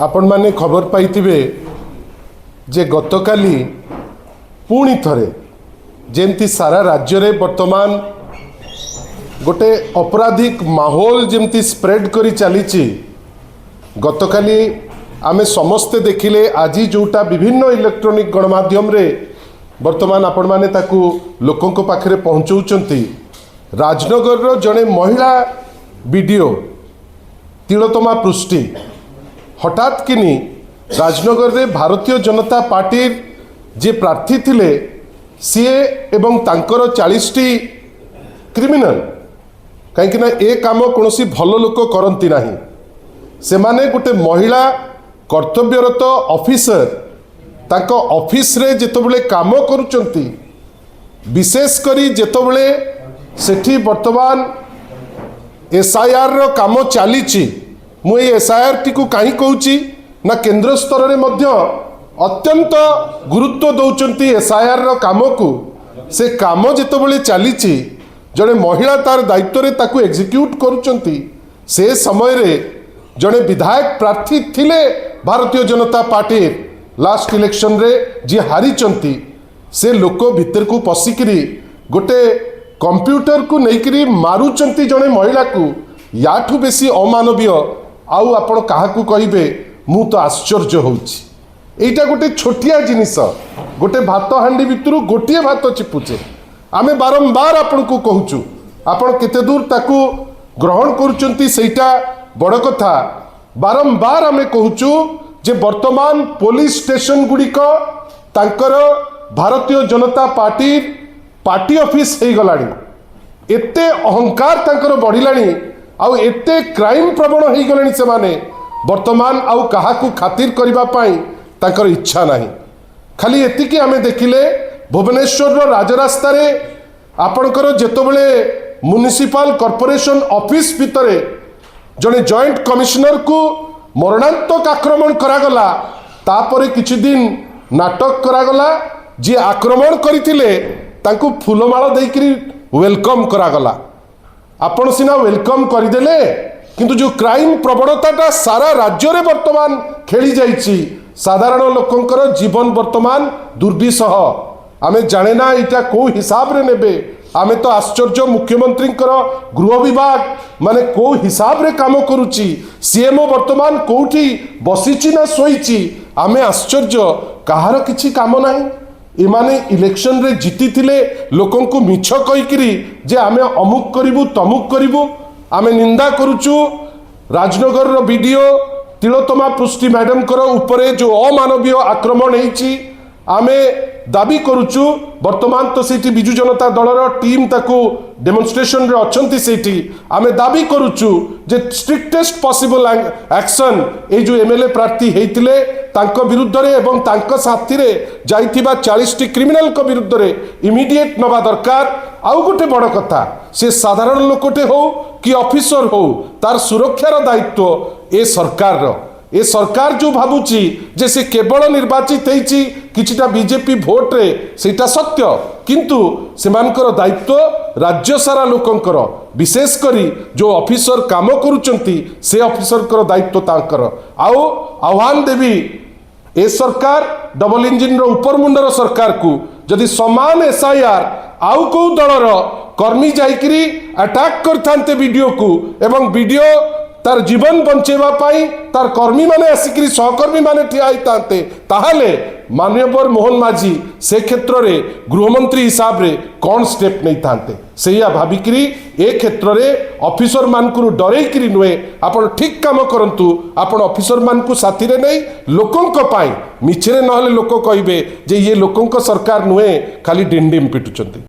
आपण माने खबर पाइथिबे जे गतकाली पुणी थरे जेमती सारा राज्य रे वर्तमान गोटे अपराधिक माहौल जेमती स्प्रेड करी चलीची। गतकाली आमे समस्ते देखिले आज जोटा विभिन्न इलेक्ट्रॉनिक गणमाध्यम रे वर्तमान आपण माने ताकू लोकों को पाखरे पहुंचौचंती। राजनगर रो जने महिला वीडियो तिलोत्तमा पृष्टि हठात किनी राजनगर रे भारतीय जनता पार्टी जे प्रार्थी थिले सीए एवं तांकर 40टी क्रिमिनल कहीं ए काम कौन भल लोक करती नहीं। से माने गोटे महिला कर्तव्यरत ऑफिसर ताको ऑफिस रे जेतबले काम करुचंती विशेष करी जेतबले सेठी वर्तमान एसआईआर रो काम चलीची। मु एसआईआर टी को कहीं कहूची ना केंद्र स्तर रे मध्य अत्यंत गुरुत्व दौचंती एसआईआर रो काम को। से काम जेतबले चलीची जड़े महिला तार दायित्व रे ताकू एग्जीक्यूट करुचंती। से समय रे जड़े विधायक प्रार्थी थिले Bharatiya Janata party last election रे जी हारीचंती। से लोक भितर को पशिकी गोटे कंप्यूटर को लेकिन मारुचंती जड़े महिला को। याठू बेसी अमानवीय आउ आपण काहाकू कहिबे मु तो आश्चर्य होउची। एटा गोटे छोटिया जिनिस गोटे भात हांडी भितरु गोटिए भात चिपुचे। आमे बारंबार आपण को कहूचु आपण केते दूर ताकू ग्रहण करूचंती सेटा बड़ कथा। बारंबार आमे कहूचु जे वर्तमान पुलिस स्टेशन गुड़िक तांकर भारतीय जनता पार्टी ऑफिस हो गलानी। एते अहंकार तांकर बढ़िलानी आउ एते क्राइम प्रवण हो गलानी। से माने वर्तमान आउ काहाकू खातिर करिबा पाई तांकर इच्छा नहीं। खाली एतिकी आमे देखिले भुवनेश्वर राजरास्ता रे आपणकर जेतबले म्युनिसिपल कॉर्पोरेशन ऑफिस भितरे जड़े जॉइंट कमिश्नर को मरणांतक आक्रमण करागला। तापरे किछि दिन नाटक करागला। जी आक्रमण करथिले तांकू फूलमाଳ देइकरी वेलकम करागला। आपण सिना वेलकम करदेले किंतु जो क्राइम प्रवणताटा सारा राज्य रे वर्तमान खेली जाइछि। साधारण लोकंकर जीवन वर्तमान दुर्विसह। आमे जाने ना इटा को हिसाब रे नेबे। आमे तो आश्चर्य मुख्यमंत्री गृह विभाग माने को हिसाब रे काम करुची। सीएमओ वर्तमान कोठी बसीची ना सोईची। आमे आश्चर्य कहार किछि काम नाही। इमाने इलेक्शन रे जीती थिले लोकन को मिछ कहिकरी जे आमे अमुक करिवु तमुक करिवु। आमे निंदा करुचु राजनगर रो वीडियो तिलोत्तमा पृष्टि मैडम करो उपरे जो अमानवीय आक्रमण हेची। आमे दाबी करुचु वर्तमान तो सेठी बिजु जनता दलर टीम ताकू डेमोन्स्ट्रेशन रे अछंती। सेठी आमे दाबी करुचु जे स्ट्रिक्टेस्ट पॉसिबल एक्शन ए जो एमएलए प्रार्थी हेतिले तांको विरुद्ध रे एवं तांको साथी रे जाइथिबा 40टी क्रिमिनल को विरुद्ध रे इमीडिएट नबा दरकार। आउ गोटे बड़ कथा से साधारण लोकटे हो कि ऑफिसर हो तार सुरक्षार दायित्व ए सरकार रो। ए सरकार जो भाबुची जे से केवल निर्वाचित होईची किछिटा बीजेपी भोट रे सेटा सत्य किंतु सेमानकर दायित्व राज्य सारा लोकंकर विशेष करी जो ऑफिसर काम करूचंती से ऑफिसर कर दायित्व तांकर। आउ आह्वान देवी ए सरकार डबल इंजिन रो ऊपर मुंडर सरकार को जदि समान एसआईआर आउ को दलर कर्मी जाइकरी अटैक करथांते वीडियो को एवं वीडियो तार जीवन बंचेवा पाई तार कर्मी माने आसिकरी सहकर्मी माने ठिया होइतांते ताहाले माननीय मोहन माझी से क्षेत्र रे गृहमंत्री हिसाब रे कौन स्टेप नहीं थांते सेया भाबिकरी ए क्षेत्र रे ऑफिसर मान को डरेकरी नुए आपण ठीक काम करंतु। आपण ऑफिसर मान को साथी रे नहीं लोकंक पाई मिछरे नहले लोक कहिबे जे ये लोकंक सरकार नुए खाली डिंडिम पिटुचंती।